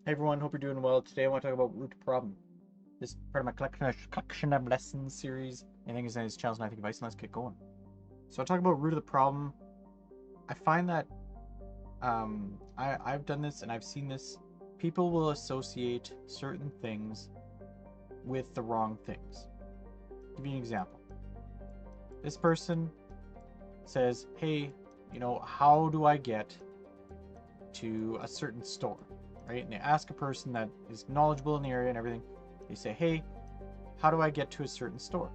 Hey everyone, hope you're doing well. Today I want to talk about root to problem. This is part of my collection of lessons series. Anything is in his channel's Nothing Advice, and let's get going. So I'll talk about root of the problem. I find that I've done this and I've seen this. People will associate certain things with the wrong things. I'll give you an example. This person says, "Hey, how do I get to a certain store?" Right? And they ask a person that is knowledgeable in the area and everything. They say, "Hey, how do I get to a certain store?"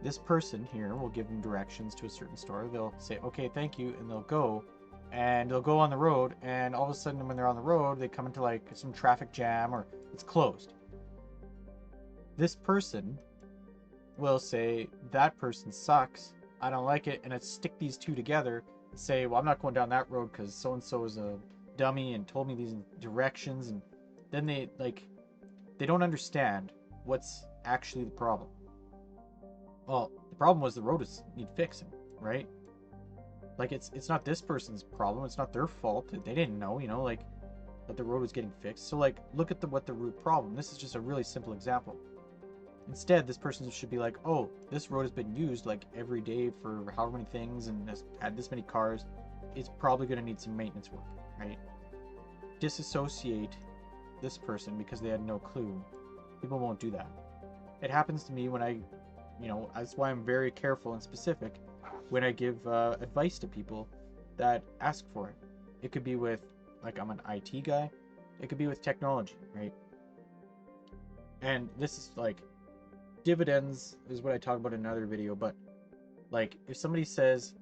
This person here will give them directions to a certain store. They'll say, "Okay, thank you," and they'll go on the road, and all of a sudden when they're on the road, they come into like some traffic jam or it's closed. This person will say, "That person sucks. I don't like it," and it's stick these two together and say, "Well, I'm not going down that road because so and so is a dummy and told me these directions," and then they don't understand what's actually the problem. Well, the problem was the road is need fixing, right? Like it's not this person's problem. It's not their fault. They didn't know, like that the road was getting fixed. So like look at the root problem. This is just a really simple example. Instead, this person should be like, "Oh, this road has been used like every day for however many things and has had this many cars. It's probably going to need some maintenance work," right? Disassociate this person because they had no clue. People won't do that. It happens to me when that's why I'm very careful and specific when I give advice to people that ask for it. It could be with, like, I'm an IT guy, it could be with technology, right? And this is like dividends is what I talk about in another video, but like if somebody says,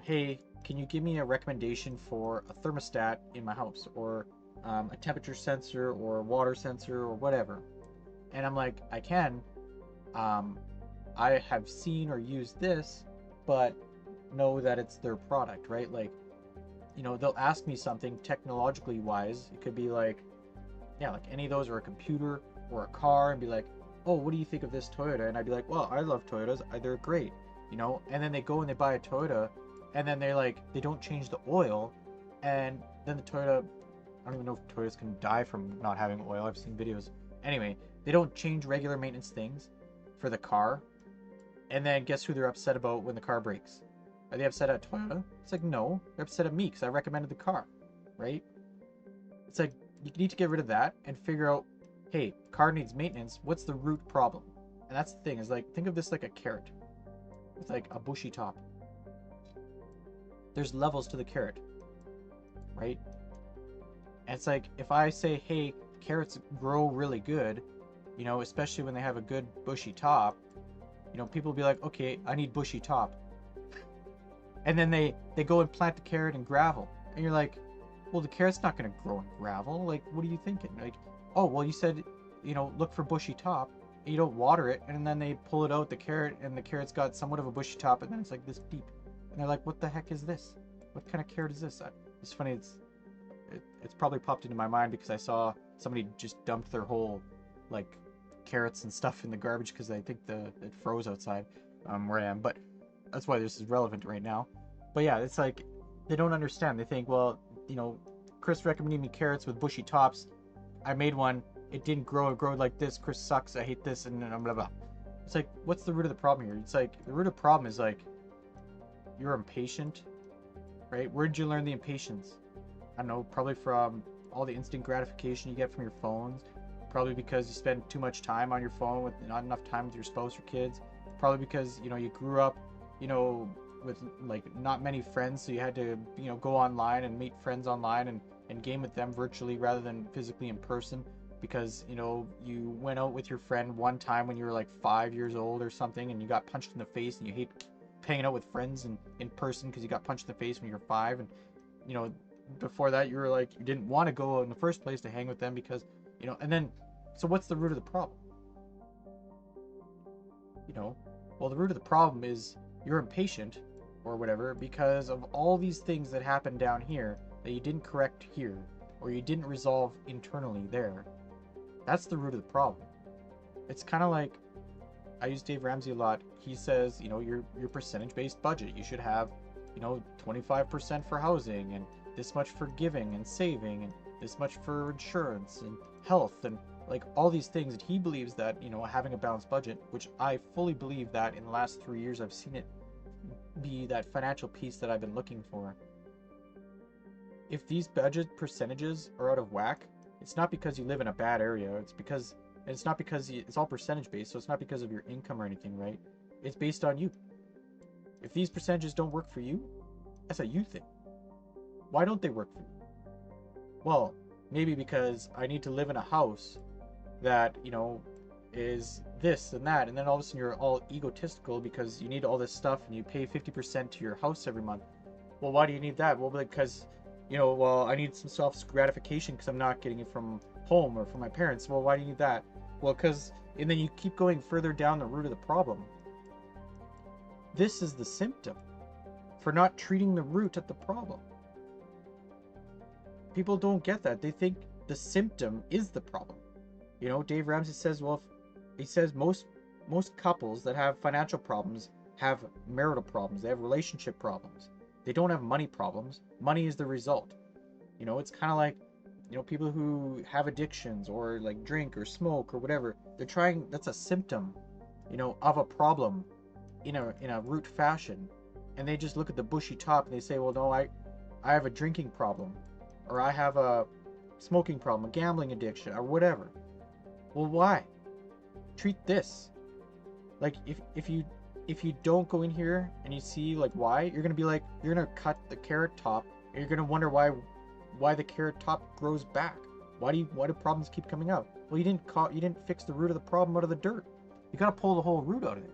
"Hey, can you give me a recommendation for a thermostat in my house or a temperature sensor or a water sensor or whatever?" And I'm like, "I can. Um, I have seen or used this, but know that it's their product," right? Like, they'll ask me something technologically wise. It could be like, yeah, like any of those, or a computer or a car, and be like, "Oh, what do you think of this Toyota?" And I'd be like, "Well, I love Toyotas. They're great," And then they go and they buy a Toyota, and then they don't change the oil, and then the Toyota, I don't even know if Toyotas can die from not having oil. I've seen videos. Anyway, they don't change regular maintenance things for the car, and then guess who they're upset about when the car breaks? Are they upset at Toyota? It's like, no, they're upset at me because I recommended the car, right? It's like you need to get rid of that and figure out, hey, car needs maintenance. What's the root problem? And that's the thing, is like, think of this like a carrot with like a bushy top. There's levels to the carrot, right? And it's like if I say, hey, carrots grow really good, especially when they have a good bushy top, people will be like, "Okay, I need bushy top." And then they go and plant the carrot in gravel, and you're like, "Well, the carrot's not going to grow in gravel. Like, what are you thinking?" Like, "Oh, well, you said, look for bushy top, and you don't water it." And then they pull it out, the carrot, and the carrot's got somewhat of a bushy top, and then it's like this deep, and they're like, "What the heck is this? What kind of carrot is this?" It's funny. It's probably popped into my mind because I saw somebody just dumped their whole, like, carrots and stuff in the garbage because I think it froze outside where I am. But that's why this is relevant right now. But yeah, it's like they don't understand. They think, well, Chris recommended me carrots with bushy tops. I made one. It didn't grow. It grew like this. Chris sucks. I hate this. And blah blah. It's like, what's the root of the problem here? It's like the root of the problem is like you're impatient, right? Where did you learn the impatience? I don't know. Probably from all the instant gratification you get from your phones. Probably because you spend too much time on your phone with not enough time with your spouse or kids. Probably because you grew up, you know, with like not many friends, so you had to go online and meet friends online and game with them virtually rather than physically in person because you went out with your friend one time when you were like 5 years old or something and you got punched in the face and you hate hanging out with friends in person because you got punched in the face when you were five. And you know before that you were like you didn't want to go in the first place to hang with them because and then so what's the root of the problem? you know well, the root of the problem is you're impatient or whatever because of all these things that happened down here that you didn't correct here or you didn't resolve internally there. That's the root of the problem. It's kind of like, I use Dave Ramsey a lot. He says, your percentage based budget, you should have 25% for housing and this much for giving and saving. And this much for insurance and health and like all these things. And he believes that, you know, having a balanced budget, which I fully believe that in the last 3 years I've seen it be that financial piece that I've been looking for. If these budget percentages are out of whack, it's not because you live in a bad area. It's not because it's all percentage based, so it's not because of your income or anything, right? It's based on you. If these percentages don't work for you, that's a you thing. Why don't they work for you? Well, maybe because I need to live in a house that, you know, is this and that, and then all of a sudden you're all egotistical because you need all this stuff and you pay 50% to your house every month. Well, why do you need that? Well, because, you know, well, I need some self gratification because I'm not getting it from home or from my parents. Well, why do you need that? Well, because, and then you keep going further down the root of the problem. This is the symptom for not treating the root at the problem. People don't get that. They think the symptom is the problem. You know, Dave Ramsey says, well, he says most couples that have financial problems have marital problems. They have relationship problems. They don't have money problems. Money is the result. You know, it's kind of like, you know, people who have addictions or like drink or smoke or whatever. They're trying, that's a symptom, you know, of a problem in a root fashion. And they just look at the bushy top and they say, well, no, I have a drinking problem, or I have a smoking problem, a gambling addiction, or whatever. Well, why? Treat this. Like if you don't go in here and you see like why, you're gonna be like, you're gonna cut the carrot top and you're gonna wonder why the carrot top grows back. Why do problems keep coming out? Well, you didn't fix the root of the problem out of the dirt. You gotta pull the whole root out of it.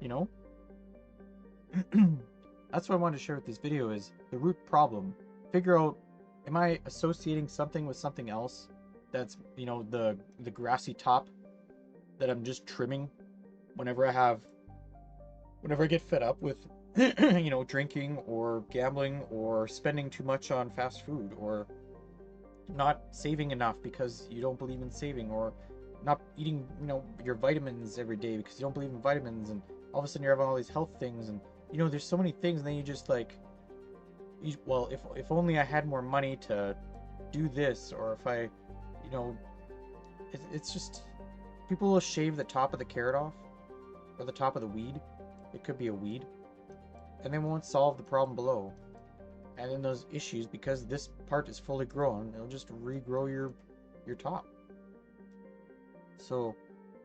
You know? That's what I wanted to share with this video, is the root problem. Figure out, am I associating something with something else that's, you know, the grassy top that I'm just trimming whenever I get fed up with you know, drinking or gambling or spending too much on fast food, or not saving enough because you don't believe in saving, or not eating, you know, your vitamins every day because you don't believe in vitamins, and all of a sudden you're having all these health things, and you know, there's so many things, and then you just like, well, if only I had more money to do this, or if I, you know, it's just, people will shave the top of the carrot off, or the top of the weed. It could be a weed, and they won't solve the problem below. And then those issues, because this part is fully grown, it'll just regrow your top. So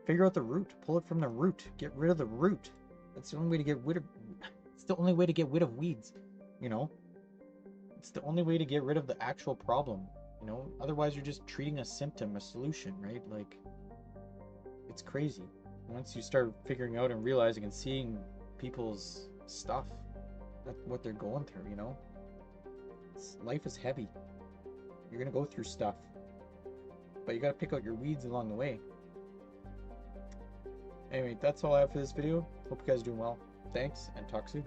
figure out the root, pull it from the root, get rid of the root. That's the only way to get rid of, it's the only way to get rid of weeds, you know? It's the only way to get rid of the actual problem, you know? Otherwise you're just treating a symptom, a solution, right? Like, it's crazy. Once you start figuring out and realizing and seeing people's stuff, what they're going through, you know? Life is heavy. You're gonna go through stuff, but you gotta pick out your weeds along the way. Anyway, that's all I have for this video. Hope you guys are doing well. Thanks, and talk soon.